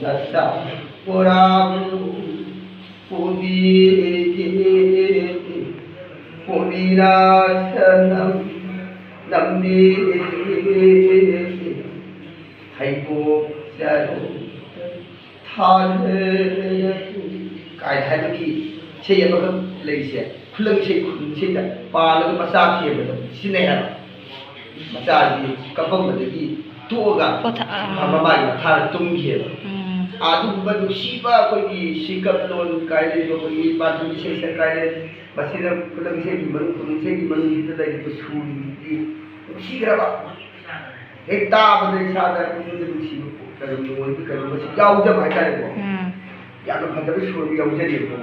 Nasa puramu pudirasanam namni thaibo saro thale kai thai che ya ba lai se khulung che khun che da pa la ma sa thi ba sinai ha ma sa ji ka pam ba ji to ga ma ba ya tha tum khe ꯑꯗꯨꯒꯨꯝꯕ ꯅꯨꯡꯁꯤꯕ ꯑꯩꯈꯣꯏꯒꯤ ꯁꯤꯀꯞꯂꯣꯟ ꯀꯥꯏꯔꯤꯕ ꯑꯩꯈꯣꯏꯒꯤ ꯄꯥꯟꯊꯣꯏ ꯏꯁꯩ ꯁꯛꯀꯥꯏꯔꯦ ꯃꯁꯤꯗ ꯈꯨꯂꯪ ꯏꯁꯩꯒꯤ ꯈꯨꯅꯨꯡ ꯏꯁꯩꯒꯤ ꯃꯅꯨꯡꯁꯤꯗ ꯂꯩꯔꯤꯕ ꯁꯨꯔꯗꯤ ꯅꯨꯡꯁꯤꯈ꯭ꯔꯕ ꯍꯦꯛ ꯇꯥꯕꯗ ꯏꯁꯥꯗ ꯄꯨꯛꯅꯤꯡꯗ ꯅꯨꯡꯁꯤꯕ ꯀꯩꯅꯣ ꯅꯨꯡꯉꯣꯏꯕ ꯀꯩꯅꯣ ꯌꯥꯎꯖꯕ ꯍꯥꯏꯇꯥꯔꯦꯀꯣ ꯌꯥꯝꯅ ꯐꯖꯕ ꯁꯨꯔ ꯌꯥꯎꯖꯔꯤꯕ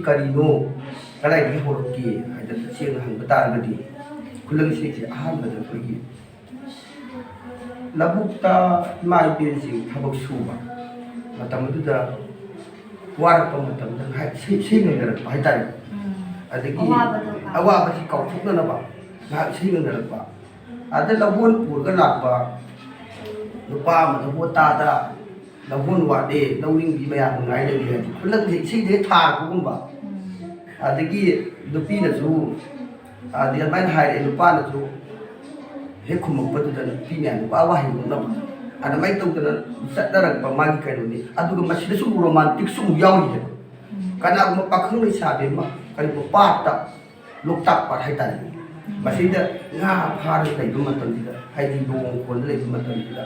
ꯀꯔꯤꯅꯣ ꯀꯗꯥꯏꯗꯒꯤ ꯍꯧꯔꯛꯀꯦ ꯍꯥꯏꯗꯅ ꯇꯁꯦꯡꯅ ꯍꯪꯕ ꯇꯥꯔꯒꯗꯤ ꯈꯨꯂꯪ ꯏꯁꯩꯁꯦ ꯑꯍꯥꯟꯕꯗ ꯑꯩꯈꯣꯏꯒꯤ ꯂꯧꯕꯨꯛꯇ ꯏꯃꯥ ꯏꯕꯦꯜꯁꯤꯡ ꯊꯕꯛ ꯁꯨꯕ ꯃꯇꯝ ꯑꯗꯨꯗ ꯋꯥꯔꯛꯄ ꯃꯇꯝꯗ ꯏꯁꯩ ꯉꯪꯅꯔꯛꯄ ꯍꯥꯏꯇꯥꯔꯦ ꯑꯗꯒꯤ ꯑꯋꯥꯕꯁꯤ ꯀꯥꯎꯊꯣꯛꯅꯅꯕ ꯉꯥꯏꯍꯥꯛ ꯏꯁꯩ ꯉꯪꯅꯔꯛꯄ ꯑꯗ ꯂꯧꯍꯣꯟ ꯄꯨꯔꯒ ꯂꯥꯛꯄ ꯅꯨꯄꯥ ꯑꯃꯅ ꯍꯣꯇꯥꯗ ꯂꯧꯍꯣꯟ ꯋꯥꯠꯂꯦ ꯂꯧꯅꯤꯡꯕꯤ ꯃꯌꯥꯝ ꯉꯥꯏꯅꯔꯤ ꯍꯥꯏꯗꯤ ꯈꯨꯂꯪꯁꯦ ꯏꯁꯩꯁꯦ ꯊꯥꯔꯛꯄꯒꯨꯝꯕ ꯑꯗꯒꯤ ꯅꯨꯄꯤꯅꯁꯨ ꯑꯗꯨꯃꯥꯏꯅ ꯍꯥꯏꯔꯛꯑꯦ ꯅꯨꯄꯥꯅꯁꯨ ꯍꯦꯛ ꯈꯨꯝꯃꯛꯄꯗꯨꯗ ꯅꯨꯄꯤ ꯃꯌꯥꯝ ꯅꯨꯄꯥ ꯋꯥꯍꯩ ꯅꯣꯛꯅꯕ ꯑꯗꯨꯃꯥꯏꯅ ꯇꯧꯗꯅ ꯆꯠꯅꯔꯛꯄ ꯃꯥꯒꯤ ꯀꯩꯅꯣꯅꯤ ꯑꯗꯨꯒ ꯃꯁꯤꯗꯁꯨ ꯔꯣꯃꯥꯟꯇꯤꯛꯁꯨ ꯑꯃꯨꯛ ꯌꯥꯎꯔꯤꯁꯦꯕ ꯀꯅꯥꯒꯨꯝꯕ ꯄꯥꯈꯪ ꯂꯩꯁꯥꯕꯤ ꯑꯃ ꯀꯔꯤꯒꯨꯝꯕ ꯄꯥꯠꯇ ꯂꯣꯛꯇꯥꯛ ꯄꯥꯠ ꯍꯥꯏꯇꯥꯔꯦ ꯃꯁꯤꯗ ꯉꯥ ꯐꯥꯔꯒ ꯂꯩꯕ ꯃꯇꯝꯁꯤꯗ ꯍꯥꯏꯗꯤ ꯂꯣꯡ ꯈꯣꯟꯗ ꯂꯩꯕ ꯃꯇꯝꯁꯤꯗ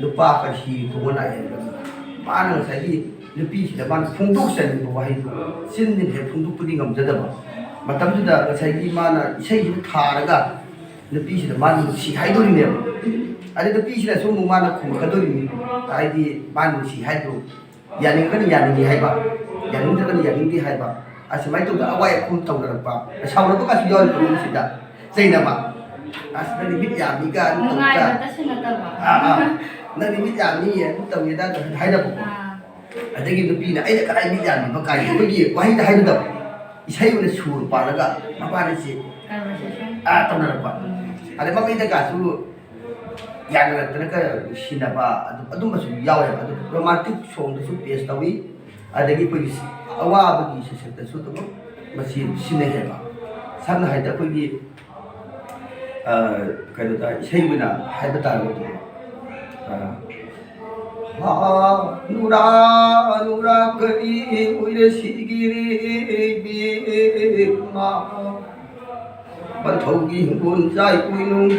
ꯅꯨꯄꯥ ꯀꯔꯤ ꯊꯣꯡꯉ ꯂꯥꯛꯑꯦ ꯃꯥꯅ ꯉꯁꯥꯏꯒꯤ ꯅꯨꯄꯤꯁꯤꯗ ꯃꯥꯅ ꯐꯣꯡꯗꯣꯛꯆꯅꯤꯡꯕ ꯋꯥꯍꯩꯗꯣ ꯆꯤꯟꯅ ꯍꯦꯛ ꯐꯣꯡꯗꯣꯛꯄꯗꯤ ꯉꯝꯖꯗꯕ ꯃꯇꯝꯗꯨꯗ ꯉꯁꯥꯏꯒꯤ ꯃꯥꯅ ꯏꯁꯩꯁꯤꯗ ꯊꯥꯔꯒ ꯅꯨꯄꯤꯁꯤꯗ ꯃꯥꯅ ꯅꯨꯡꯁꯤ ꯍꯥꯏꯗꯣꯔꯤꯅꯦꯕ ꯑꯗꯩ ꯅꯨꯄꯤꯁꯤꯅꯁꯨ ꯑꯃꯨꯛ ꯃꯥꯅ ꯈꯨꯝꯃꯛꯀꯗꯣꯔꯤꯅꯤ ꯍꯥꯏꯗꯤ ꯃꯥꯅ ꯅꯨꯡꯁꯤ ꯍꯥꯏꯗꯣ ꯌꯥꯅꯤꯡꯒꯅꯤ ꯌꯥꯅꯤꯡꯉꯤ ꯍꯥꯏꯕ ꯌꯥꯅꯤꯡꯗ꯭ꯔꯒꯅꯤ ꯌꯥꯅꯤꯡꯗꯦ ꯍꯥꯏꯕ ꯑꯁꯨꯃꯥꯏꯅ ꯇꯧꯗꯅ ꯑꯋꯥꯏ ꯑꯈꯨꯝ ꯇꯧꯅꯔꯛꯄ ꯁꯥꯎꯅꯕꯒꯁꯨ ꯌꯥꯎꯔꯤꯕ ꯃꯅꯨꯡꯁꯤꯗ ꯆꯩꯅꯕ ꯑꯁ ꯅꯪꯗꯤ ꯃꯤꯠ ꯌꯥꯝꯃꯤꯒ ꯅꯪꯗꯤ ꯃꯤꯠ ꯌꯥꯝꯃꯤ ꯑꯗꯨ ꯇꯧꯋꯦꯗ ꯍꯥꯏꯅꯕꯀꯣ ꯑꯗꯒꯤ ꯅꯨꯄꯤꯅ ꯑꯩꯅ ꯀꯗꯥꯏ ꯃꯤꯠ ꯌꯥꯝꯃꯤꯕ ꯀꯥꯏ ꯑꯩꯈꯣꯏꯒꯤ ꯋꯥꯍꯩꯗ ꯍꯥꯏꯒꯗꯕ ꯏꯁꯩ ꯑꯣꯏꯅ ꯁꯨꯔ ꯄꯥꯜꯂꯒ ꯃꯄꯥꯟꯁꯤ ꯇꯧꯅꯔꯛꯄ ꯑꯗꯩ ꯃꯃꯩꯗꯒꯁꯨ ꯌꯥꯅꯔꯛꯇꯅꯒ ꯅꯨꯡꯁꯤꯅꯕ ꯑꯗꯨꯝꯕꯁꯨ ꯌꯥꯎꯋꯦꯕ ꯑꯗꯨ ꯔꯣꯃꯥꯟꯇꯤꯛ ꯁꯣꯡꯗꯁꯨ ꯄꯦꯁ ꯇꯧꯋꯤ ꯑꯗꯒꯤ ꯑꯩꯈꯣꯏꯒꯤ ꯑꯋꯥꯕꯒꯤ ꯁꯩꯁꯛꯇꯁꯨ ꯑꯗꯨꯝ ꯃꯁꯤ ꯁꯤꯟꯅꯩꯌꯦꯕ ꯁꯝꯅ ꯍꯥꯏꯔꯕꯗ ꯑꯩꯈꯣꯏꯒꯤ ꯀꯩꯅꯣꯗ ꯏꯁꯩ ꯑꯣꯏꯅ ꯍꯥꯏꯕ ꯇꯥꯔꯒꯗꯤ ꯅꯨꯔꯥ ꯅꯨꯔꯥ ꯀꯔꯤ ꯑꯣꯏꯔꯁꯤꯒꯤꯔꯦ ꯕꯦꯝꯃ ꯄꯟꯊꯧꯒꯤ ꯍꯤꯡꯒꯣꯜ ꯆꯥꯏ ꯀꯣꯏꯅꯨꯡ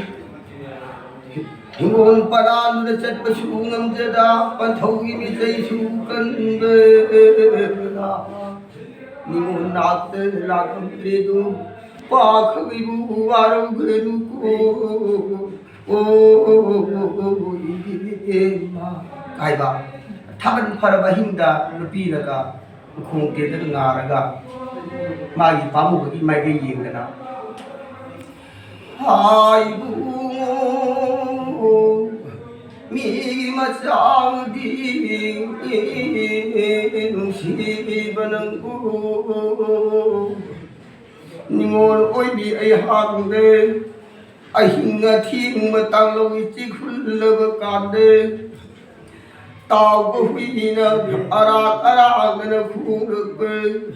ꯍꯤꯡꯒꯣꯜ ꯄꯔꯥꯟꯗ ꯆꯠꯄꯁꯨ ꯉꯝꯖꯗ ꯄꯟꯊꯧꯒꯤ ꯃꯤꯆꯩꯁꯨ ꯀꯟꯕꯅ ꯅꯤꯉꯣꯜ ꯅꯥꯛꯇ ꯂꯥꯛꯂꯝꯗ꯭ꯔꯦꯗꯨ पाखिबु वारुगनुको ओ इबेमा कायबा थाबन फरबा हिंदा नुपीरगा खोंकेदग नारगा ꯃꯥꯒꯤ ꯄꯥꯝꯃꯨꯕꯒꯤ ꯃꯥꯏꯀꯩ ꯌꯦꯡꯗꯅ ꯍꯥꯏꯕꯨ 미기 마사우디 누시바는구 닝올 오이비 아이하군데 아hinga 팅마 땅로이 찌굴러가 간데 따고 후이나 아락아락하는 후르끌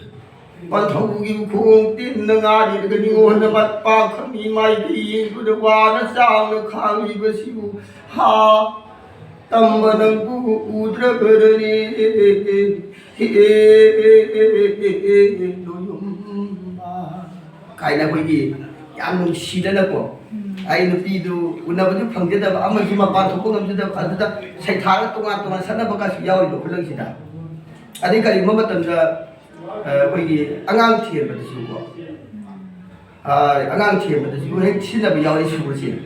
반타우기 공 띠는 아리가 닝올나 맛박함이 마이비 그르와나 싸우는 강이버시고 하 tambanang udra berani kaina koigi yam nungsidana ko ai nupi du unabaju phangjada amagi mapan thokko ngamjada aduda saithara tonga tonga sanaba ka yawi do khulang sida adi kari mama tanda koigi angang thien ba su ko angang thien ba su hek sinaba yawi su ko sin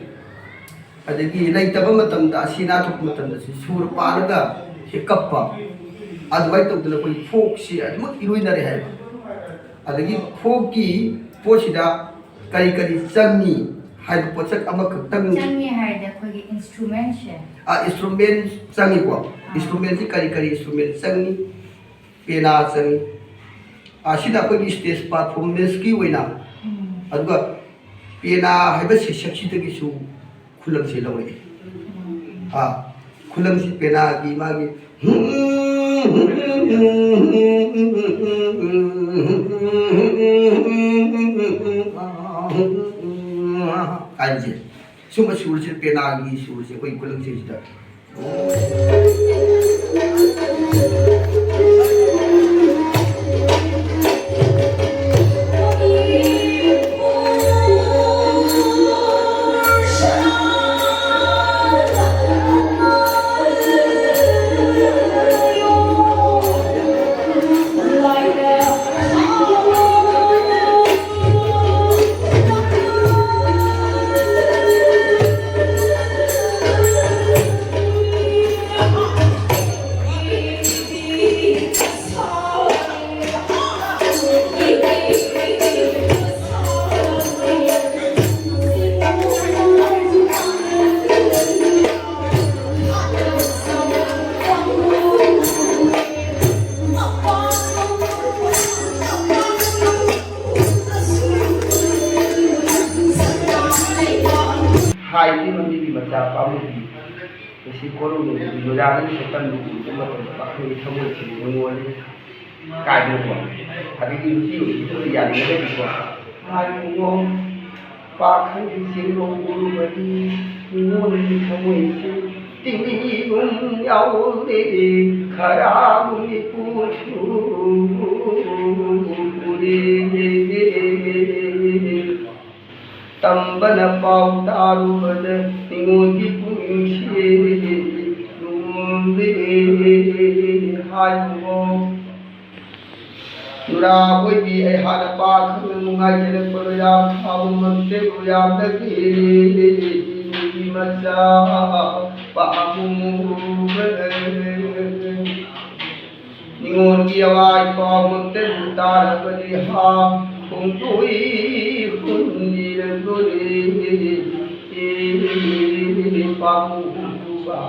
adagi laitaba matamda asina thok matamda sur panaga hekappa adwai tawdana koi folk si admak iruinare hai adagi folk ki posida kari kari changni hai pochak amak tang changni hai da koi instrument she instrument changi ko instrument si kari kari instrument changni pena changi asina koi stage performance ki wena aduga pena haiba se shakshi tagi su खुलम से लगे हाँ खुलम से पेना की मागी कांजे सुबह सूर से पेना की सूर से कोई खुलम से इधर हाइटी मंदी भी बच्चा पामु भी इसी कोरो में योजाने से तन लोग मतलब बाकी समझ से मनोवाले कायदे को अभी की रुचि तो याद नहीं है को हाइयो पाखन की सिंगो गुरु बदी मोन की समझ से तिमी गुम याओ दे खरा मुनि पूछू tambana pau darubada tingogi punse numbe hayo nura koi bi ai hana pa khang mungai jele par yam thabu mante yam dagi macha pa amu ningon ki awai pa mante tar badi ha khung tui kundir gole pamu ba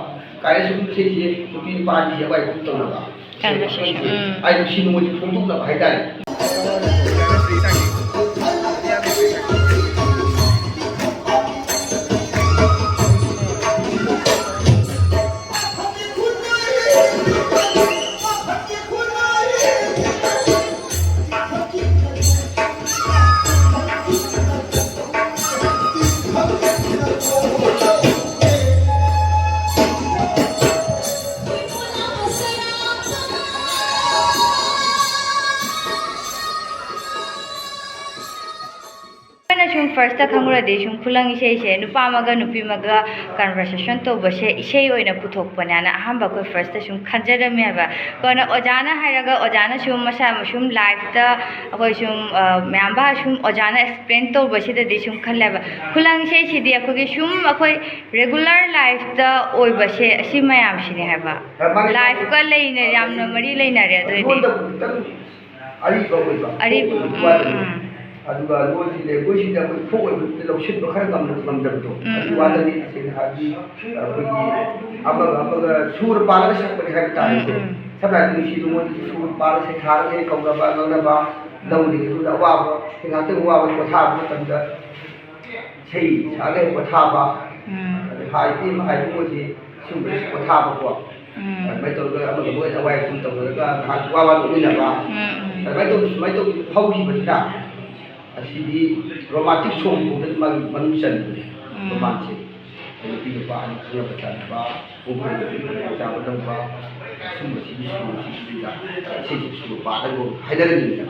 kai sum se je tuki pa ji awai kum to na conversation ai shin mo ji phung tuk na bhai dai first ta khangura de shum khulang isei se nupa maga nupi maga conversation to base isei oina puthok pana na ahamba ko first ta shum khanjara me ba kona ojana hairaga ojana shum masa shum live ta ko shum myamba shum ojana explain to base de shum khala ba khulang isei si de ko ge shum akoi regular life ta oi base asi mayam sine ha ba live ka leine yamna mari leina re do de ꯑꯔꯤꯕ ꯑꯣꯏꯕ ꯑꯔꯤꯕ ꯑꯗꯨꯒ ꯂꯣꯟꯁꯤꯡꯁꯦ ꯑꯩꯈꯣꯏꯁꯤꯗ ꯑꯩꯈꯣꯏ ꯐꯣꯛ ꯑꯣꯏꯕꯗ ꯂꯧꯁꯤꯟꯕ ꯈꯔ ꯉꯝꯗꯕꯗꯣ ꯑꯗꯨ ꯋꯥꯗꯅꯤ ꯇꯁꯦꯡꯅ ꯍꯥꯏꯔꯗꯤ ꯑꯩꯈꯣꯏꯒꯤ ꯑꯃꯒ ꯁꯨꯔ ꯄꯥꯜꯂꯒ ꯁꯛꯄꯅꯤ ꯍꯥꯏꯕ ꯇꯥꯔꯦꯀꯣ ꯁꯝꯅ ꯍꯥꯏꯔꯕꯗ ꯅꯨꯡꯁꯤꯕ ꯃꯣꯏꯗꯁꯨ ꯁꯨꯔ ꯄꯥꯜꯂꯒ ꯁꯩꯊꯥꯔꯒ ꯍꯦꯛ ꯀꯧꯅꯕ ꯉꯥꯡꯅꯕ ꯂꯧꯔꯤꯉꯩꯗꯨꯗ ꯑꯋꯥꯕ ꯉꯥꯛꯇꯪ ꯑꯋꯥꯕ ꯄꯣꯊꯥꯕ ꯃꯇꯝꯗ ꯏꯁꯩ ꯁꯛꯑꯒ ꯍꯦꯛ ꯄꯣꯊꯥꯕ ꯍꯥꯏꯗꯤ ꯍꯥꯏꯕ ꯃꯣꯏꯁꯤ ꯁꯨꯝꯕꯗꯁꯨ ꯄꯣꯊꯥꯕꯀꯣ ꯑꯗꯨꯃꯥꯏꯅ ꯇꯧꯔꯒ ꯑꯃꯒ ꯃꯣꯏ ꯑꯋꯥꯏ ꯁꯨꯝ ꯇꯧꯅꯔꯒ ꯉꯥꯏꯍꯥꯛ ꯋꯥ ꯅꯣꯛꯃꯤꯟꯅꯕ ꯁꯨꯃꯥꯏꯅ ꯇꯧ ꯍꯧꯈꯤꯕꯁꯤꯅ ꯑꯁꯤꯗꯤ ꯔꯣꯃꯥꯟꯇꯤꯛ ꯁꯣꯡ ꯐꯥꯎꯗ ꯃꯥꯒꯤ ꯃꯅꯨꯡ ꯆꯟꯕꯅꯦ ꯔꯣꯃꯥꯟꯁꯦ ꯅꯨꯄꯤ ꯅꯨꯄꯥ ꯑꯅꯤ ꯈꯪꯅꯕ ꯆꯥꯅꯕ ꯄꯨꯡ ꯆꯥꯕ ꯇꯧꯕ ꯁꯨꯝꯕꯁꯤꯒꯤ ꯁꯨꯔꯁꯤꯡꯁꯤꯗ ꯏꯁꯩꯁꯤ ꯁꯨꯔ ꯄꯥꯗꯒ ꯍꯥꯏꯅꯔꯤꯅꯤꯅ